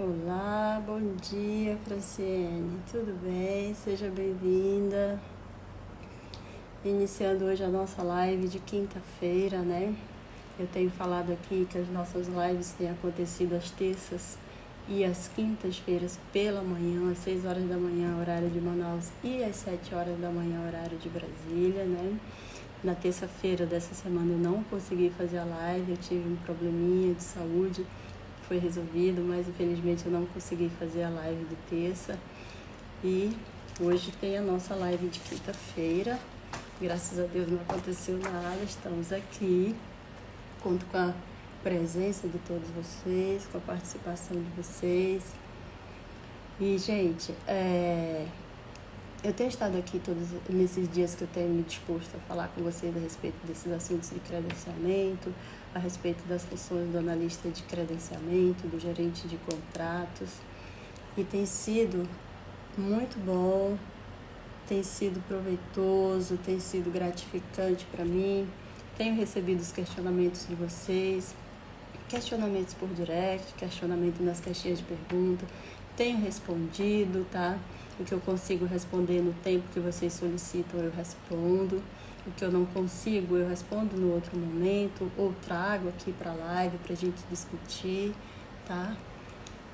Olá, bom dia, Franciene. Tudo bem? Seja bem-vinda. Iniciando hoje a nossa live de quinta-feira, né? Eu tenho falado aqui que as nossas lives têm acontecido às terças e às quintas-feiras pela manhã, às 6 horas da manhã, horário de Manaus, e às 7 horas da manhã, horário de Brasília, né? Na terça-feira dessa semana eu não consegui fazer a live, eu tive um probleminha de saúde, foi resolvido, mas infelizmente eu não consegui fazer a live de terça. E hoje tem a nossa live de quinta-feira. Graças a Deus não aconteceu nada, estamos aqui. Conto com a presença de todos vocês, com a participação de vocês. E, gente, eu tenho estado aqui todos nesses dias que eu tenho me disposto a falar com vocês a respeito desses assuntos de credenciamento, a respeito das funções do analista de credenciamento, do gerente de contratos. E tem sido muito bom, tem sido proveitoso, tem sido gratificante para mim. Tenho recebido os questionamentos de vocês, questionamentos por direct, questionamento nas caixinhas de pergunta. Tenho respondido, tá? O que eu consigo responder no tempo que vocês solicitam, eu respondo. O que eu não consigo, eu respondo no outro momento, ou trago aqui para a live para a gente discutir, tá?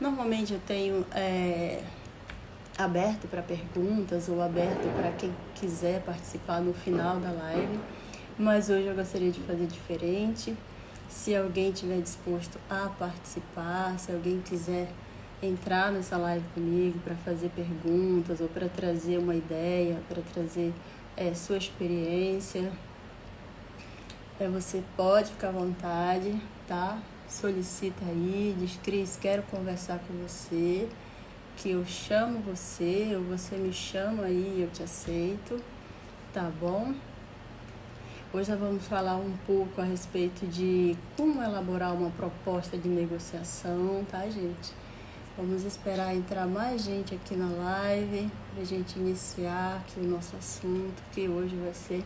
Normalmente eu tenho aberto para perguntas ou aberto para quem quiser participar no final da live, mas hoje eu gostaria de fazer diferente. Se alguém estiver disposto a participar, se alguém quiser entrar nessa live comigo para fazer perguntas ou para trazer uma ideia, para trazer sua experiência, você pode ficar à vontade, tá? Solicita aí, diz: Cris, quero conversar com você, que eu chamo você, ou você me chama aí e eu te aceito, tá bom? Hoje nós vamos falar um pouco a respeito de como elaborar uma proposta de negociação, tá, gente? Vamos esperar entrar mais gente aqui na live para a gente iniciar aqui o nosso assunto, que hoje vai ser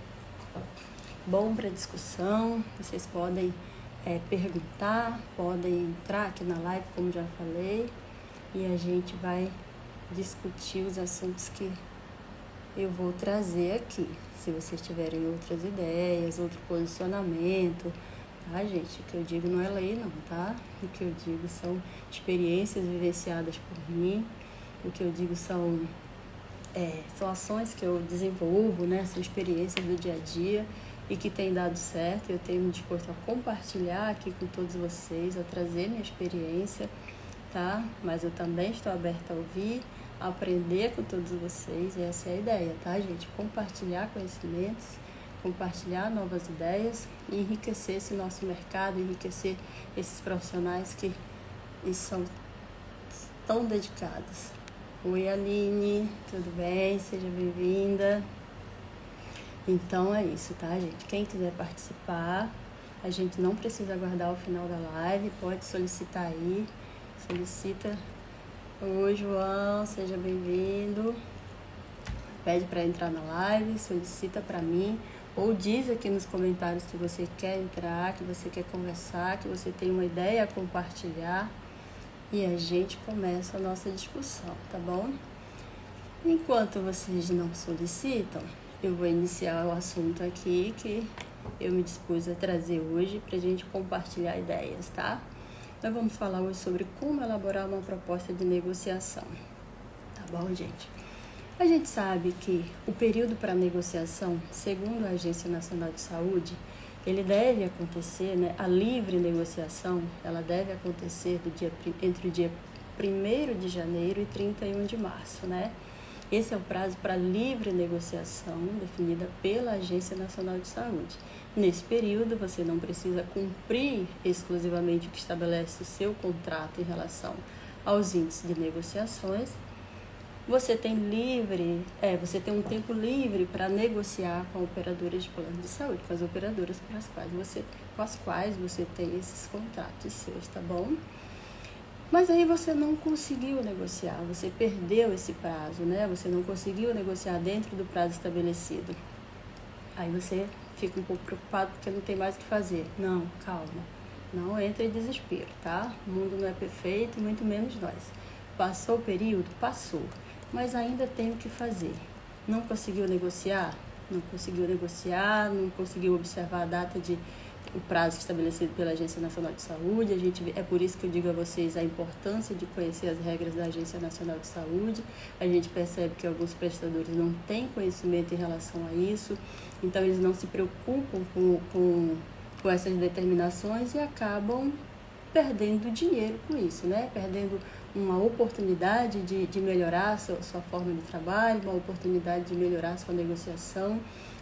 bom para discussão. Vocês podem perguntar, podem entrar aqui na live, como já falei, e a gente vai discutir os assuntos que eu vou trazer aqui. Se vocês tiverem outras ideias, outro posicionamento, tá, gente? O que eu digo não é lei, não, tá? O que eu digo são experiências vivenciadas por mim. O que eu digo são ações que eu desenvolvo, né? São experiências do dia a dia e que tem dado certo. Eu tenho me disposto a compartilhar aqui com todos vocês, a trazer minha experiência, tá? Mas eu também estou aberta a ouvir, a aprender com todos vocês. E essa é a ideia, tá, gente? Compartilhar conhecimentos, compartilhar novas ideias e enriquecer esse nosso mercado, enriquecer esses profissionais que são tão dedicados. Oi, Aline, tudo bem? Seja bem-vinda. Então é isso, tá, gente? Quem quiser participar, a gente não precisa aguardar o final da live, pode solicitar aí, solicita. Oi, João, seja bem-vindo. Pede para entrar na live, solicita para mim, ou diz aqui nos comentários que você quer entrar, que você quer conversar, que você tem uma ideia a compartilhar, e a gente começa a nossa discussão, tá bom? Enquanto vocês não solicitam, eu vou iniciar o assunto aqui que eu me dispus a trazer hoje para a gente compartilhar ideias, tá? Nós vamos falar hoje sobre como elaborar uma proposta de negociação, tá bom, gente? A gente sabe que o período para negociação, segundo a Agência Nacional de Saúde, ele deve acontecer, né? A livre negociação, ela deve acontecer entre o dia 1º de janeiro e 31 de março, né? Esse é o prazo para livre negociação definida pela Agência Nacional de Saúde. Nesse período, você não precisa cumprir exclusivamente o que estabelece o seu contrato em relação aos índices de negociações. Você tem um tempo livre para negociar com operadoras de plano de saúde, com as operadoras com as quais você tem esses contratos seus, tá bom? Mas aí você não conseguiu negociar, você perdeu esse prazo, né? Você não conseguiu negociar dentro do prazo estabelecido. Aí você fica um pouco preocupado porque não tem mais o que fazer. Não, calma. Não entre em desespero, tá? O mundo não é perfeito, muito menos nós. Passou o período? Passou. Mas ainda tem o que fazer. Não conseguiu negociar? Não conseguiu negociar, não conseguiu observar a data o prazo estabelecido pela Agência Nacional de Saúde. É por isso que eu digo a vocês a importância de conhecer as regras da Agência Nacional de Saúde. A gente percebe que alguns prestadores não têm conhecimento em relação a isso, então eles não se preocupam com essas determinações e acabam perdendo dinheiro com isso, né? Perdendo uma oportunidade de melhorar a sua forma de trabalho, uma oportunidade de melhorar a sua negociação,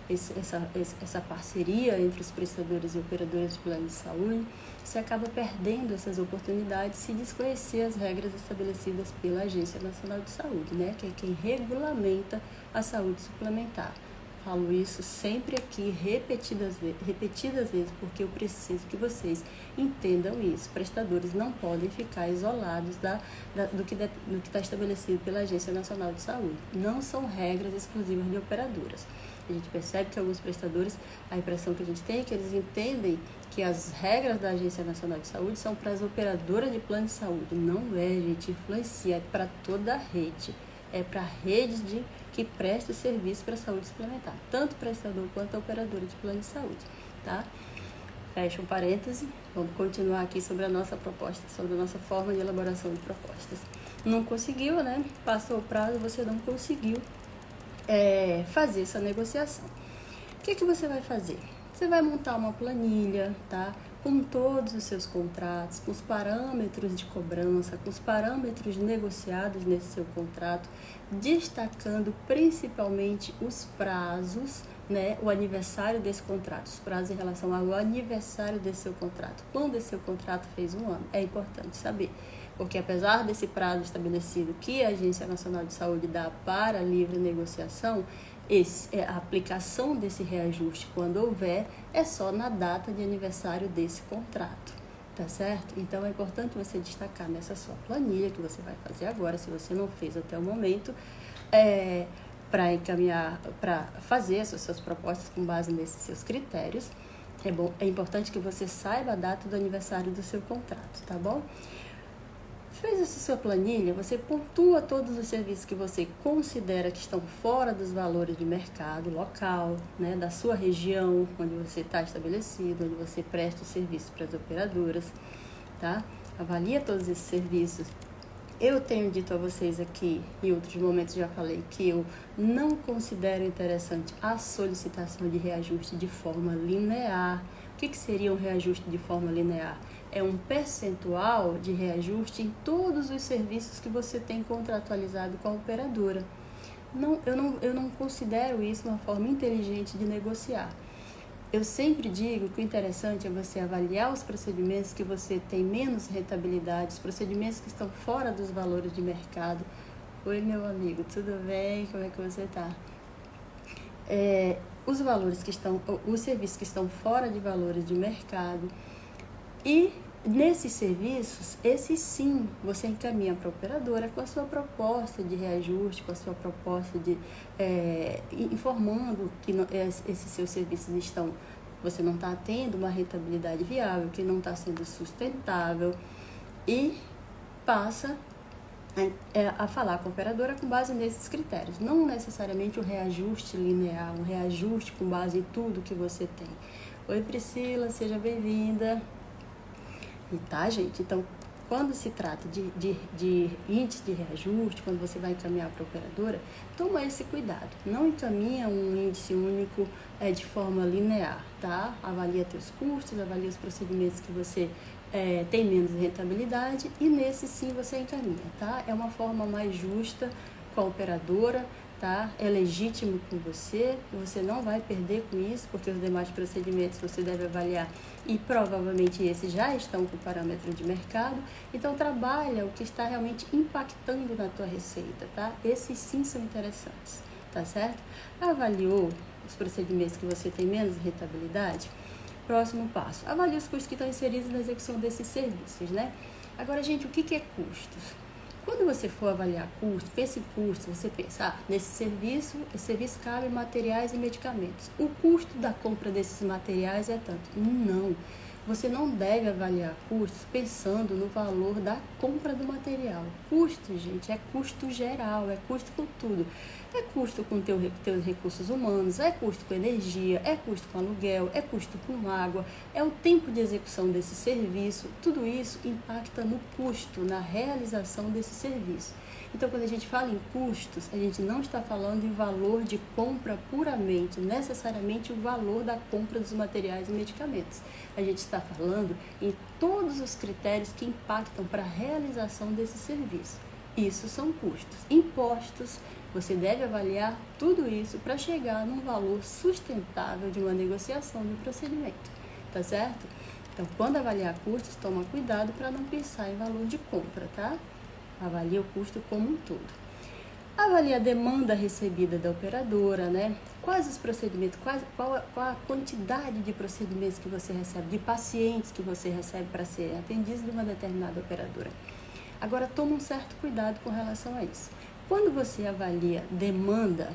essa parceria entre os prestadores e operadores de plano de saúde. Você acaba perdendo essas oportunidades se desconhecer as regras estabelecidas pela Agência Nacional de Saúde, né? Que é quem regulamenta a saúde suplementar. Falo isso sempre aqui, repetidas vezes, porque eu preciso que vocês entendam isso. Prestadores não podem ficar isolados do que está estabelecido pela Agência Nacional de Saúde. Não são regras exclusivas de operadoras. A gente percebe que alguns prestadores, a impressão que a gente tem é que eles entendem que as regras da Agência Nacional de Saúde são para as operadoras de plano de saúde. Não é, gente, influencia, é para toda a rede. É para redes que prestam serviço para a saúde suplementar, tanto prestador quanto operador de plano de saúde, tá? Fecha um parêntese, vamos continuar aqui sobre a nossa proposta, sobre a nossa forma de elaboração de propostas. Não conseguiu, né? Passou o prazo, você não conseguiu fazer essa negociação. O que você vai fazer? Você vai montar uma planilha, tá? Com todos os seus contratos, com os parâmetros de cobrança, com os parâmetros negociados nesse seu contrato, destacando principalmente os prazos, né? O aniversário desse contrato, os prazos em relação ao aniversário desse seu contrato. Quando esse seu contrato fez 1 ano, é importante saber. Porque apesar desse prazo estabelecido que a Agência Nacional de Saúde dá para livre negociação, a aplicação desse reajuste, quando houver, é só na data de aniversário desse contrato, tá certo? Então, é importante você destacar nessa sua planilha que você vai fazer agora, se você não fez até o momento, para encaminhar, para fazer as suas propostas com base nesses seus critérios. É importante que você saiba a data do aniversário do seu contrato, tá bom? Fez essa sua planilha, você pontua todos os serviços que você considera que estão fora dos valores de mercado local, né, da sua região, onde você está estabelecido, onde você presta o serviço para as operadoras, tá? Avalia todos esses serviços. Eu tenho dito a vocês aqui, em outros momentos já falei, que eu não considero interessante a solicitação de reajuste de forma linear. O que seria um reajuste de forma linear? É um percentual de reajuste em todos os serviços que você tem contratualizado com a operadora. Eu não considero isso uma forma inteligente de negociar. Eu sempre digo que o interessante é você avaliar os procedimentos que você tem menos rentabilidade, os procedimentos que estão fora dos valores de mercado. Oi, meu amigo, tudo bem? Como é que você está? Os serviços que estão fora de valores de mercado. E nesses serviços, esses sim, você encaminha para a operadora com a sua proposta de reajuste, com a sua proposta informando que esses seus serviços você não está tendo uma rentabilidade viável, que não está sendo sustentável, e passa a falar com a operadora com base nesses critérios. Não necessariamente um reajuste linear, um reajuste com base em tudo que você tem. Oi, Priscila, seja bem-vinda. E tá, gente? Então, quando se trata de índice de reajuste, quando você vai encaminhar para a operadora, toma esse cuidado. Não encaminha um índice único de forma linear, tá? Avalia teus custos, avalia os procedimentos que você tem menos rentabilidade e nesse sim você encaminha, tá? É uma forma mais justa com a operadora, tá? É legítimo com você não vai perder com isso, porque os demais procedimentos você deve avaliar e provavelmente esses já estão com parâmetro de mercado, então trabalha o que está realmente impactando na tua receita, tá? Esses sim são interessantes, tá certo? Avaliou os procedimentos que você tem menos rentabilidade? Próximo passo, avalie os custos que estão inseridos na execução desses serviços, né? Agora, gente, o que é custos? Quando você for avaliar custo, pense em custo, você pensa, esse serviço cabe materiais e medicamentos. O custo da compra desses materiais é tanto. Não. Você não deve avaliar custos pensando no valor da compra do material. Custo, gente, é custo geral, é custo com tudo. É custo com teus recursos humanos, é custo com energia, é custo com aluguel, é custo com água, é o tempo de execução desse serviço. Tudo isso impacta no custo, na realização desse serviço. Então, quando a gente fala em custos, a gente não está falando em valor de compra puramente, necessariamente o valor da compra dos materiais e medicamentos. A gente está falando em todos os critérios que impactam para a realização desse serviço. Isso são custos. Impostos, você deve avaliar tudo isso para chegar num valor sustentável de uma negociação de procedimento, tá certo? Então, quando avaliar custos, toma cuidado para não pensar em valor de compra, tá? Avalia o custo como um todo. Avalia a demanda recebida da operadora, né? Quais os procedimentos, qual a quantidade de procedimentos que você recebe, de pacientes que você recebe para serem atendidos de uma determinada operadora. Agora, toma um certo cuidado com relação a isso. Quando você avalia demanda,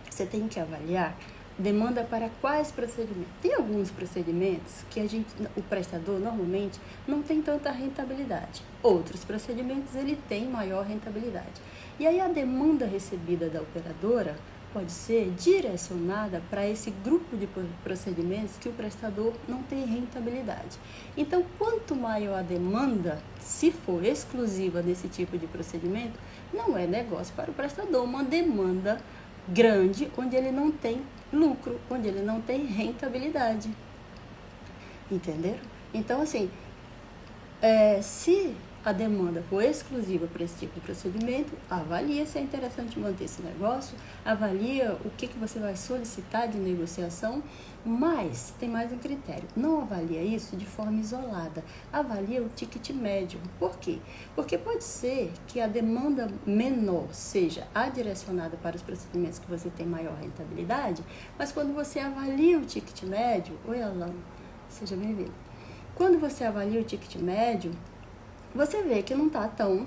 você tem que avaliar demanda para quais procedimentos. Tem alguns procedimentos que o prestador normalmente não tem tanta rentabilidade. Outros procedimentos ele tem maior rentabilidade. E aí a demanda recebida da operadora pode ser direcionada para esse grupo de procedimentos que o prestador não tem rentabilidade. Então, quanto maior a demanda, se for exclusiva desse tipo de procedimento, não é negócio para o prestador. Uma demanda grande, onde ele não tem lucro, onde ele não tem rentabilidade. Entenderam? Então, assim, se a demanda for exclusiva para esse tipo de procedimento, avalia se é interessante manter esse negócio, avalia o que você vai solicitar de negociação, mas tem mais um critério, não avalia isso de forma isolada, avalia o ticket médio. Por quê? Porque pode ser que a demanda menor seja a direcionada para os procedimentos que você tem maior rentabilidade, mas quando você avalia o ticket médio, oi Alan, seja bem-vindo. Quando você avalia o ticket médio, você vê que não está tão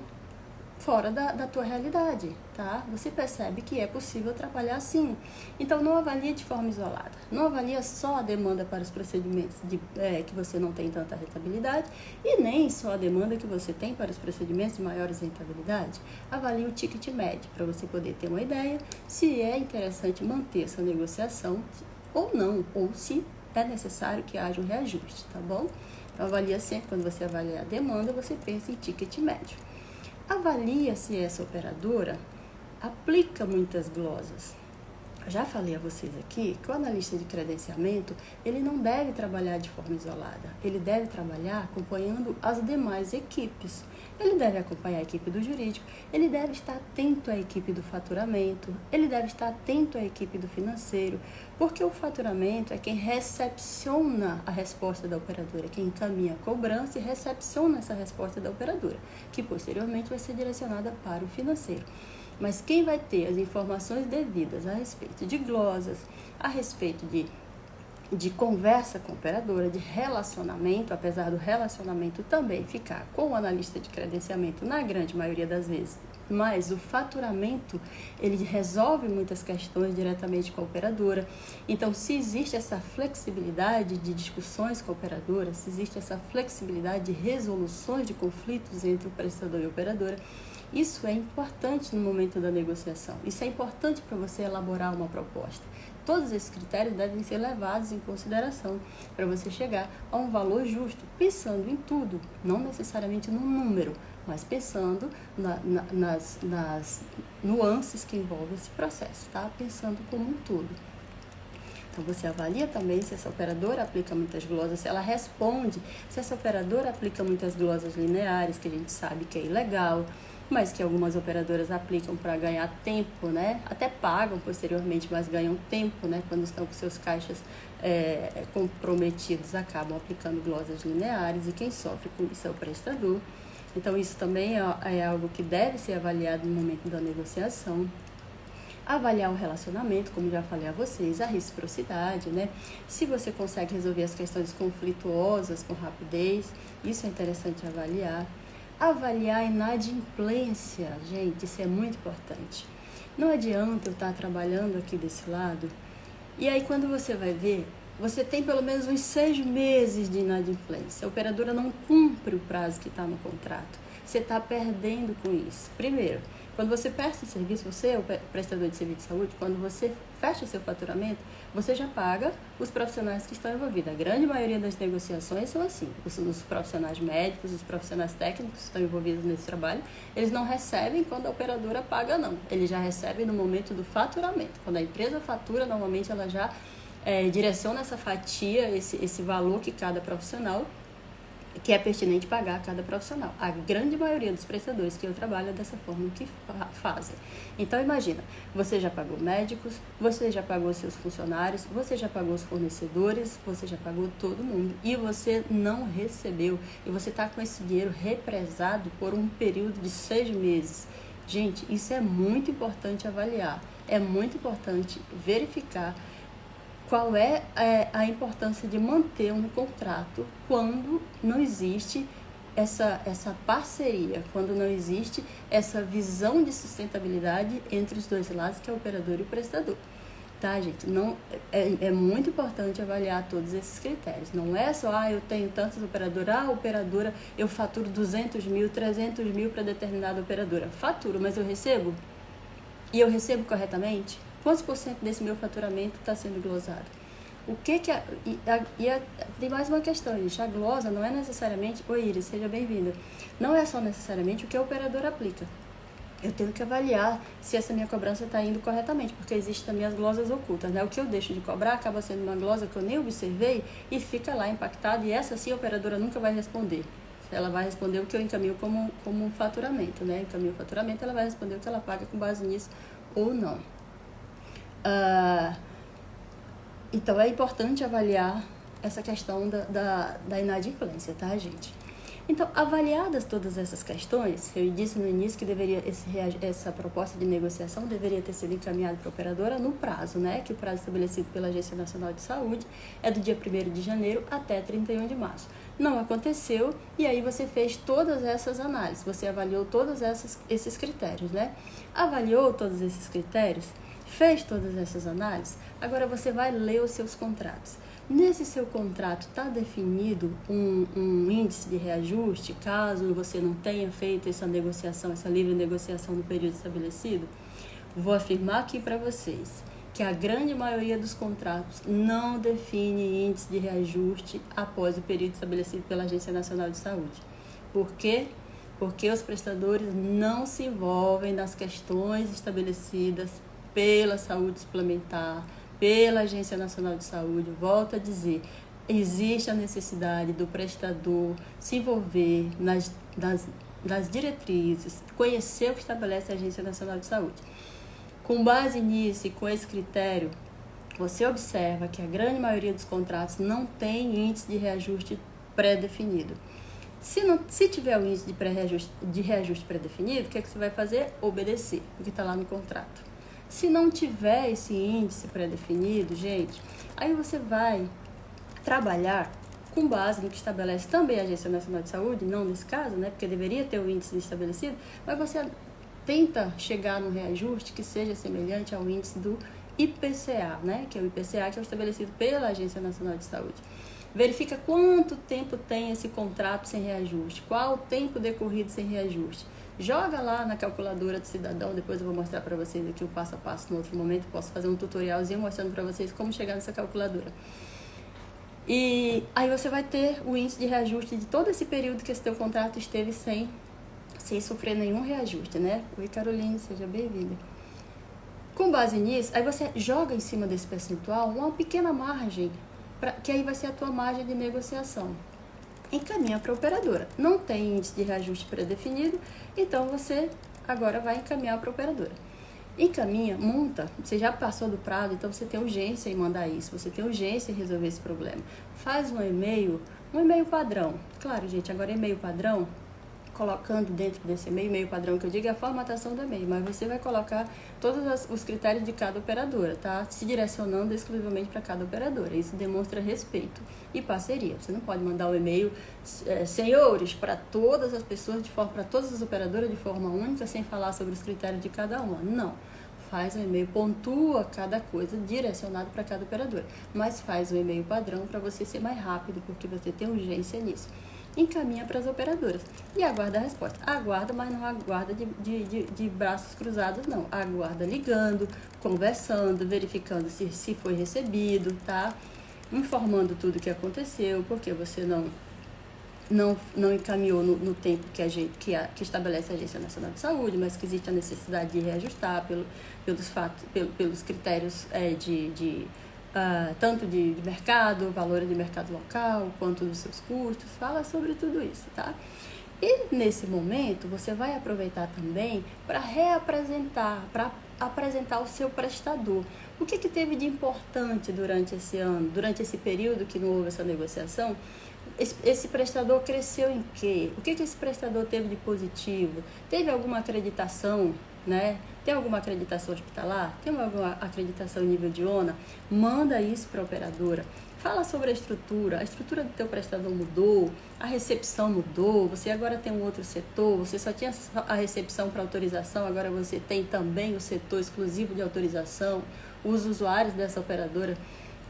fora da tua realidade, tá? Você percebe que é possível trabalhar assim. Então, não avalia de forma isolada. Não avalia só a demanda para os procedimentos que você não tem tanta rentabilidade e nem só a demanda que você tem para os procedimentos de maiores rentabilidade. Avalie o ticket médio para você poder ter uma ideia se é interessante manter essa negociação ou não, ou se é necessário que haja um reajuste, tá bom? Então, avalia sempre, quando você avalia a demanda, você pensa em ticket médio. Avalia se essa operadora aplica muitas glosas. Já falei a vocês aqui que o analista de credenciamento, ele não deve trabalhar de forma isolada. Ele deve trabalhar acompanhando as demais equipes. Ele deve acompanhar a equipe do jurídico, ele deve estar atento à equipe do faturamento, ele deve estar atento à equipe do financeiro, porque o faturamento é quem recepciona a resposta da operadora, quem encaminha a cobrança e recepciona essa resposta da operadora, que posteriormente vai ser direcionada para o financeiro. Mas quem vai ter as informações devidas a respeito de glosas, a respeito de conversa com a operadora, de relacionamento, apesar do relacionamento também ficar com o analista de credenciamento na grande maioria das vezes, mas o faturamento, ele resolve muitas questões diretamente com a operadora. Então, se existe essa flexibilidade de discussões com a operadora, se existe essa flexibilidade de resoluções de conflitos entre o prestador e a operadora, isso é importante no momento da negociação. Isso é importante para você elaborar uma proposta. Todos esses critérios devem ser levados em consideração para você chegar a um valor justo, pensando em tudo, não necessariamente no número, mas pensando nas nuances que envolvem esse processo, tá? Pensando como um todo. Então, você avalia também se essa operadora aplica muitas glosas, se ela responde, se essa operadora aplica muitas glosas lineares, que a gente sabe que é ilegal, mas que algumas operadoras aplicam para ganhar tempo, né? Até pagam posteriormente, mas ganham tempo, né? Quando estão com seus caixas comprometidos, acabam aplicando glosas lineares e quem sofre com isso é o prestador. Então, isso também é algo que deve ser avaliado no momento da negociação. Avaliar o relacionamento, como já falei a vocês, a reciprocidade, né? Se você consegue resolver as questões conflituosas com rapidez, isso é interessante avaliar. Avaliar a inadimplência, gente, isso é muito importante. Não adianta eu estar trabalhando aqui desse lado e aí quando você vai ver, você tem pelo menos uns 6 meses de inadimplência. A operadora não cumpre o prazo que está no contrato. Você está perdendo com isso. Primeiro, quando você presta o serviço, você é o prestador de serviço de saúde, quando você fecha seu faturamento, você já paga os profissionais que estão envolvidos. A grande maioria das negociações são assim. Os profissionais médicos, os profissionais técnicos que estão envolvidos nesse trabalho, eles não recebem quando a operadora paga, não. Eles já recebem no momento do faturamento. Quando a empresa fatura, normalmente ela já direciona essa fatia, esse valor que cada profissional, que é pertinente pagar a cada profissional. A grande maioria dos prestadores que eu trabalho é dessa forma que fazem. Então, imagina, você já pagou médicos, você já pagou seus funcionários, você já pagou os fornecedores, você já pagou todo mundo e você não recebeu. E você está com esse dinheiro represado por um período de 6 meses. Gente, isso é muito importante avaliar. É muito importante verificar qual é a importância de manter um contrato quando não existe essa parceria, quando não existe essa visão de sustentabilidade entre os dois lados, que é o operador e o prestador. Tá, gente? Não, é muito importante avaliar todos esses critérios. Não é só, eu tenho tantas operadoras, operadora, eu faturo 200 mil, 300 mil para determinada operadora. Faturo, mas eu recebo? E eu recebo corretamente? Quantos por cento desse meu faturamento está sendo glosado? Tem mais uma questão, gente. A glosa não é necessariamente... Oi, Iris, seja bem-vinda. Não é só necessariamente o que a operadora aplica. Eu tenho que avaliar se essa minha cobrança está indo corretamente, porque existem também as glosas ocultas, né? O que eu deixo de cobrar acaba sendo uma glosa que eu nem observei e fica lá impactada, e essa sim a operadora nunca vai responder. Ela vai responder o que eu encaminho como um faturamento, né? Encaminho o faturamento, ela vai responder o que ela paga com base nisso ou não. Então, é importante avaliar essa questão da inadimplência, tá, gente? Então, avaliadas todas essas questões, eu disse no início que essa proposta de negociação deveria ter sido encaminhada para a operadora no prazo, né? Que o prazo estabelecido pela Agência Nacional de Saúde é do dia 1º de janeiro até 31 de março. Não aconteceu, e aí você fez todas essas análises, você avaliou todos esses critérios, né? Avaliou todos esses critérios, fez todas essas análises, agora você vai ler os seus contratos. Nesse seu contrato está definido um índice de reajuste, caso você não tenha feito essa negociação, essa livre negociação no período estabelecido? Vou afirmar aqui para vocês que a grande maioria dos contratos não define índice de reajuste após o período estabelecido pela Agência Nacional de Saúde. Por quê? Porque os prestadores não se envolvem nas questões estabelecidas pela saúde suplementar, pela Agência Nacional de Saúde. Volto a dizer, existe a necessidade do prestador se envolver nas diretrizes, conhecer o que estabelece a Agência Nacional de Saúde. Com base nisso e com esse critério, você observa que a grande maioria dos contratos não tem índice de reajuste pré-definido. Se tiver o índice de reajuste pré-definido, o que é que você vai fazer? Obedecer o que está lá no contrato. Se não tiver esse índice pré-definido, gente, aí você vai trabalhar com base no que estabelece também a Agência Nacional de Saúde, não nesse caso, né, porque deveria ter o índice estabelecido, mas você tenta chegar no reajuste que seja semelhante ao índice do IPCA, né, que é o IPCA que é estabelecido pela Agência Nacional de Saúde. Verifica quanto tempo tem esse contrato sem reajuste, qual o tempo decorrido sem reajuste. Joga lá na calculadora do cidadão, depois eu vou mostrar para vocês aqui o passo a passo no outro momento, posso fazer um tutorialzinho mostrando para vocês como chegar nessa calculadora. E aí você vai ter o índice de reajuste de todo esse período que esse teu contrato esteve sem sofrer nenhum reajuste, né? Oi, Caroline, seja bem-vinda. Com base nisso, aí você joga em cima desse percentual uma pequena margem, que aí vai ser a tua margem de negociação. Encaminha para a operadora. Não tem índice de reajuste pré-definido, então você agora vai encaminhar para a operadora. Encaminha, monta, você já passou do prazo, então você tem urgência em mandar isso, você tem urgência em resolver esse problema. Faz um e-mail padrão. Claro, gente, agora e-mail padrão, colocando dentro desse e-mail padrão que eu digo é a formatação do e-mail, mas você vai colocar todos os critérios de cada operadora, tá? Se direcionando exclusivamente para cada operadora. Isso demonstra respeito e parceria. Você não pode mandar o e-mail senhores para todas as pessoas, para todas as operadoras de forma única, sem falar sobre os critérios de cada uma. Não. faz um e-mail, pontua cada coisa direcionado para cada operadora, mas faz um e-mail padrão para você ser mais rápido, porque você tem urgência nisso. Encaminha para as operadoras e aguarda a resposta. Aguarda, mas não aguarda de braços cruzados, não. Aguarda ligando, conversando, verificando se foi recebido, tá? Informando tudo o que aconteceu, porque você não encaminhou no tempo que estabelece a Agência Nacional de Saúde, mas que existe a necessidade de reajustar pelos critérios tanto de mercado, valores de mercado local, quanto dos seus custos. Fala sobre tudo isso, tá? E nesse momento você vai aproveitar também para reapresentar, para apresentar o seu prestador. O que teve de importante durante esse ano, durante esse período que não houve essa negociação? Esse prestador cresceu em quê? O que esse prestador teve de positivo? Teve alguma acreditação, né? Tem alguma acreditação hospitalar? Tem alguma acreditação nível de ONA? Manda isso para a operadora. Fala sobre a estrutura do teu prestador mudou, a recepção mudou, você agora tem um outro setor, você só tinha a recepção para autorização, agora você tem também o setor exclusivo de autorização. Os usuários dessa operadora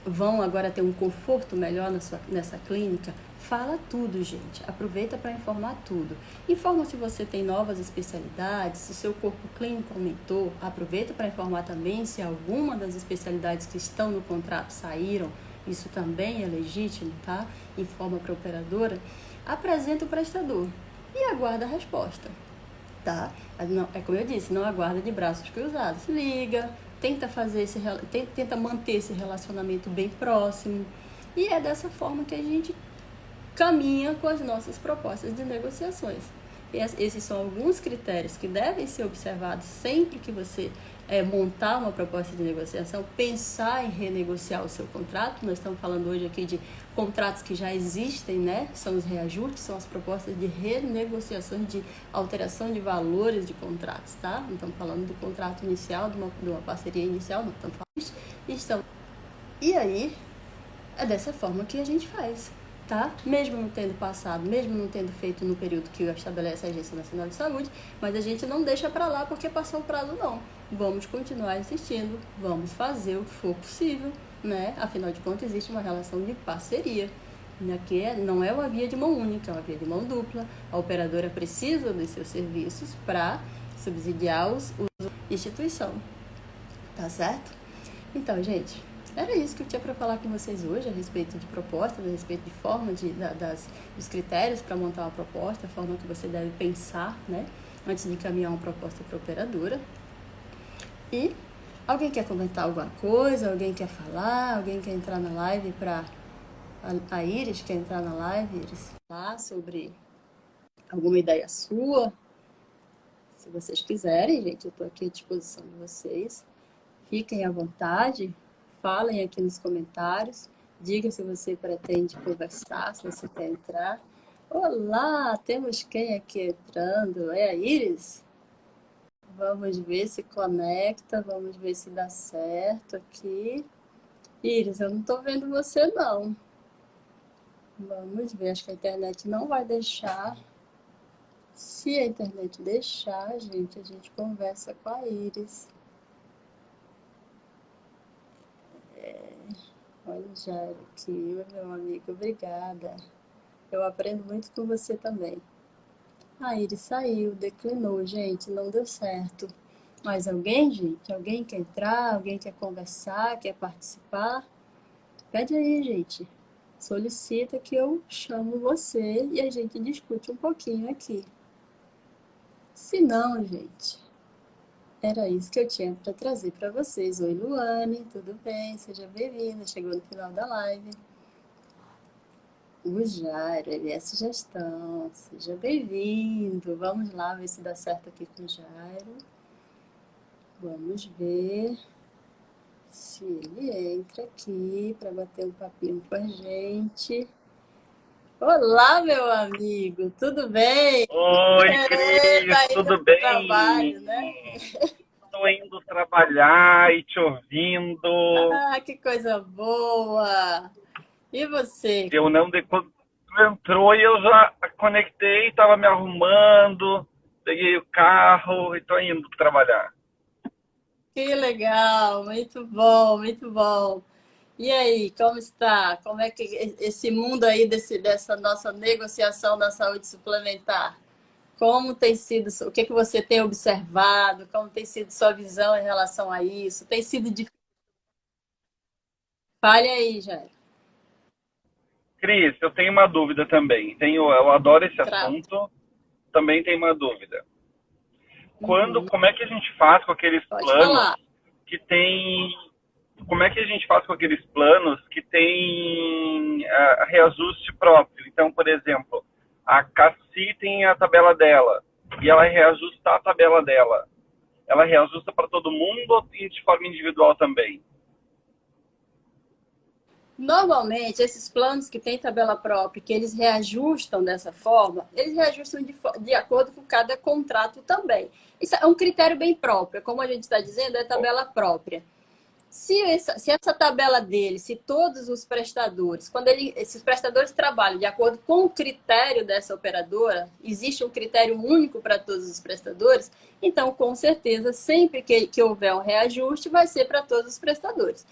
vão agora ter um conforto melhor nessa clínica. Fala tudo, gente. Aproveita para informar tudo. Informa se você tem novas especialidades, se o seu corpo clínico aumentou. Aproveita para informar também se alguma das especialidades que estão no contrato saíram. Isso também é legítimo, tá? Informa para a operadora. Apresenta o prestador e aguarda a resposta, tá? Não, é como eu disse, não aguarda de braços cruzados. Liga, tenta manter esse relacionamento bem próximo. E é dessa forma que a gente caminha com as nossas propostas de negociações. E esses são alguns critérios que devem ser observados sempre que você montar uma proposta de negociação, pensar em renegociar o seu contrato. Nós estamos falando hoje aqui de contratos que já existem, né? São os reajustes, são as propostas de renegociações, de alteração de valores de contratos, tá? Não estamos falando do contrato inicial, de uma parceria inicial, não estamos falando. E aí, é dessa forma que a gente faz, tá? Mesmo não tendo passado, mesmo não tendo feito no período que estabelece a Agência Nacional de Saúde, mas a gente não deixa para lá porque passou o prazo, não. Vamos continuar insistindo, vamos fazer o que for possível, né? Afinal de contas, existe uma relação de parceria. Aqui não é uma via de mão única, é uma via de mão dupla. A operadora precisa dos seus serviços para subsidiar a instituição, tá certo? Então, gente, era isso que eu tinha para falar com vocês hoje a respeito de propostas, a respeito de forma dos critérios para montar uma proposta, a forma que você deve pensar, né, antes de encaminhar uma proposta para a operadora. E alguém quer comentar alguma coisa? Alguém quer falar? Alguém quer entrar na live para... A Iris quer entrar na live, Iris, falar sobre alguma ideia sua? Se vocês quiserem, gente, eu estou aqui à disposição de vocês. Fiquem à vontade. Falem aqui nos comentários. Diga se você pretende conversar, se você quer entrar. Olá, temos quem aqui entrando? É a Iris? Vamos ver se conecta, vamos ver se dá certo aqui. Iris, eu não estou vendo você, não. Vamos ver, acho que a internet não vai deixar. Se a internet deixar, gente, a gente conversa com a Iris. Olha o Jairo aqui, meu amigo, obrigada. Eu aprendo muito com você também. A Iris saiu, declinou, gente, não deu certo. Mas alguém, gente? Alguém quer entrar? Alguém quer conversar? Quer participar? Pede aí, gente. Solicita que eu chamo você e a gente discute um pouquinho aqui. Se não, gente, era isso que eu tinha para trazer para vocês. Oi, Luane, tudo bem? Seja bem-vinda. Chegou no final da live. O Jairo, LS Gestão. Seja bem-vindo. Vamos lá ver se dá certo aqui com o Jairo. Vamos ver se ele entra aqui para bater um papinho com a gente. Olá, meu amigo, tudo bem? Oi, Tá Cris, indo tudo pro trabalho, bem? né? Estou indo trabalhar e te ouvindo. Ah, que coisa boa! E você? Eu não dei quando tu entrou e eu já conectei, estava me arrumando, peguei o carro e estou indo trabalhar. Que legal, muito bom, muito bom. E aí, como está? Como é que esse mundo aí dessa nossa negociação da saúde suplementar? Como tem sido, o que que você tem observado? Como tem sido sua visão em relação a isso? Tem sido difícil? Fale aí, Jair. Cris, eu tenho uma dúvida também. Eu adoro esse Trava. assunto, também tenho uma dúvida. Uhum. Como é que a gente faz com aqueles Pode planos falar. que tem, como é que a gente faz com aqueles planos que tem reajuste próprio? Então, por exemplo, a Cassi tem a tabela dela e ela reajusta a tabela dela. Ela reajusta para todo mundo ou de forma individual também? Normalmente, esses planos que têm tabela própria, que eles reajustam dessa forma, eles reajustam de acordo com cada contrato também. Isso é um critério bem próprio, como a gente está dizendo, é tabela própria. Se essa tabela dele, se todos os prestadores, esses prestadores trabalham de acordo com o critério dessa operadora, existe um critério único para todos os prestadores, então, com certeza, sempre que houver um reajuste, vai ser para todos os prestadores.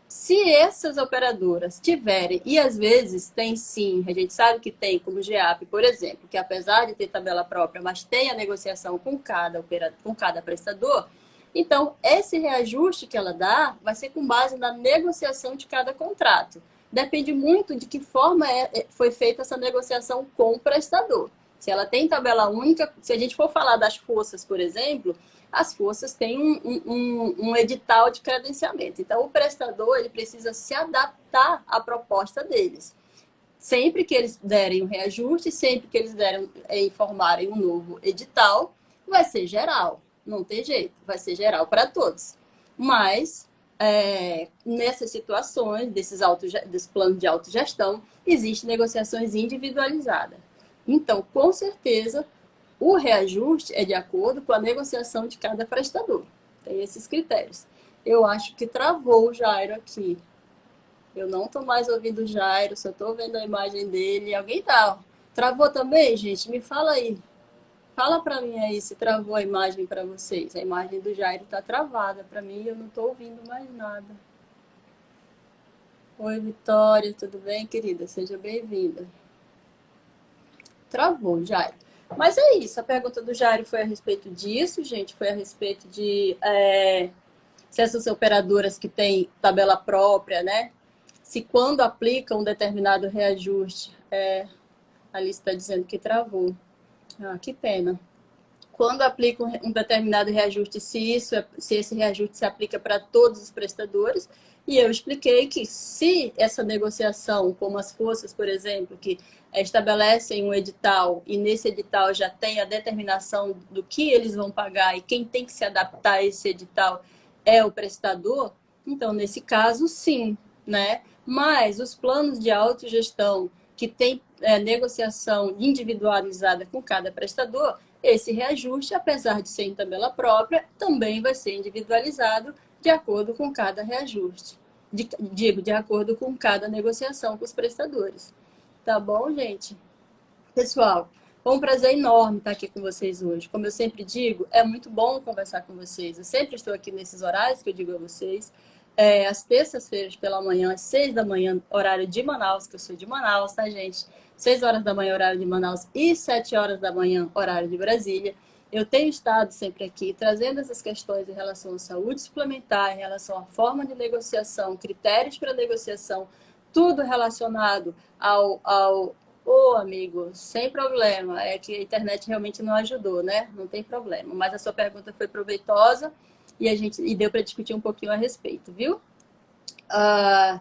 Se essas operadoras tiverem, e às vezes tem sim, a gente sabe que tem, como o GEAP, por exemplo, que apesar de ter tabela própria, mas tem a negociação com cada prestador, então esse reajuste que ela dá vai ser com base na negociação de cada contrato. Depende muito de que forma foi feita essa negociação com o prestador. Se ela tem tabela única, se a gente for falar das forças, por exemplo, as forças têm um edital de credenciamento. Então, o prestador ele precisa se adaptar à proposta deles. Sempre que eles derem um reajuste, sempre que eles informarem um novo edital, vai ser geral. Não tem jeito, vai ser geral para todos. Mas, nessas situações, desse plano de autogestão, existem negociações individualizadas. Então, com certeza, o reajuste é de acordo com a negociação de cada prestador. Tem esses critérios. Eu acho que travou o Jairo aqui. Eu não estou mais ouvindo o Jairo, só estou vendo a imagem dele. Alguém tá? Travou também, gente? Me fala aí. Fala para mim aí se travou a imagem para vocês. A imagem do Jairo está travada para mim e eu não estou ouvindo mais nada. Oi, Vitória, tudo bem, querida? Seja bem-vinda. Travou, Jairo. Mas é isso, a pergunta do Jairo foi a respeito disso, gente, foi a respeito de se essas operadoras que têm tabela própria, né, se quando aplicam um determinado reajuste, a lista está dizendo que travou. Ah, que pena. Quando aplica um determinado reajuste, se esse reajuste se aplica para todos os prestadores, e eu expliquei que se essa negociação, como as forças, por exemplo, que estabelecem um edital e nesse edital já tem a determinação do que eles vão pagar e quem tem que se adaptar a esse edital é o prestador, então nesse caso sim, né? Mas os planos de autogestão que tem negociação individualizada com cada prestador, esse reajuste, apesar de ser em tabela própria, também vai ser individualizado de acordo com cada reajuste. De acordo com cada negociação com os prestadores. Tá bom, gente? Pessoal, foi um prazer enorme estar aqui com vocês hoje. Como eu sempre digo, é muito bom conversar com vocês. Eu sempre estou aqui nesses horários que eu digo a vocês. Às terças-feiras pela manhã, às 6 da manhã, horário de Manaus, que eu sou de Manaus, tá, gente? 6 horas da manhã, horário de Manaus, e 7 horas da manhã, horário de Brasília. Eu tenho estado sempre aqui trazendo essas questões em relação à saúde suplementar, em relação à forma de negociação, critérios para negociação, tudo relacionado ao Ô, amigo, sem problema. É que a internet realmente não ajudou, né? Não tem problema. Mas a sua pergunta foi proveitosa e deu para discutir um pouquinho a respeito, viu? Ah,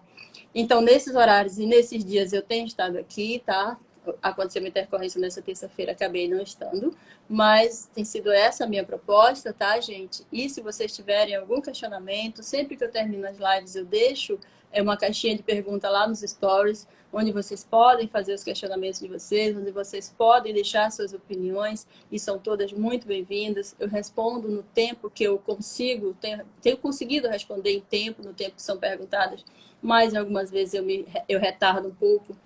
então, nesses horários e nesses dias eu tenho estado aqui, tá? Aconteceu uma intercorrência nessa terça-feira, acabei não estando, mas tem sido essa a minha proposta, tá, gente? E se vocês tiverem algum questionamento, sempre que eu termino as lives, eu deixo uma caixinha de pergunta lá nos stories, onde vocês podem fazer os questionamentos de vocês, onde vocês podem deixar suas opiniões, e são todas muito bem-vindas. Eu respondo no tempo que eu consigo, tenho conseguido responder em tempo, no tempo que são perguntadas, mas algumas vezes eu retardo um pouco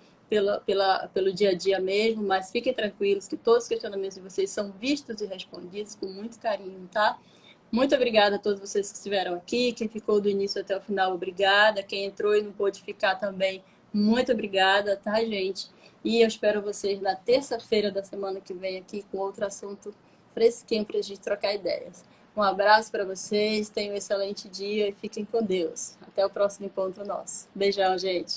pelo dia a dia mesmo, mas fiquem tranquilos que todos os questionamentos de vocês são vistos e respondidos com muito carinho, tá? Muito obrigada a todos vocês que estiveram aqui. Quem ficou do início até o final, obrigada. Quem entrou e não pôde ficar também, muito obrigada, tá, gente? E eu espero vocês na terça-feira da semana que vem aqui com outro assunto fresquinho para a gente trocar ideias. Um abraço para vocês, tenham um excelente dia e fiquem com Deus. Até o próximo encontro nosso. Beijão, gente.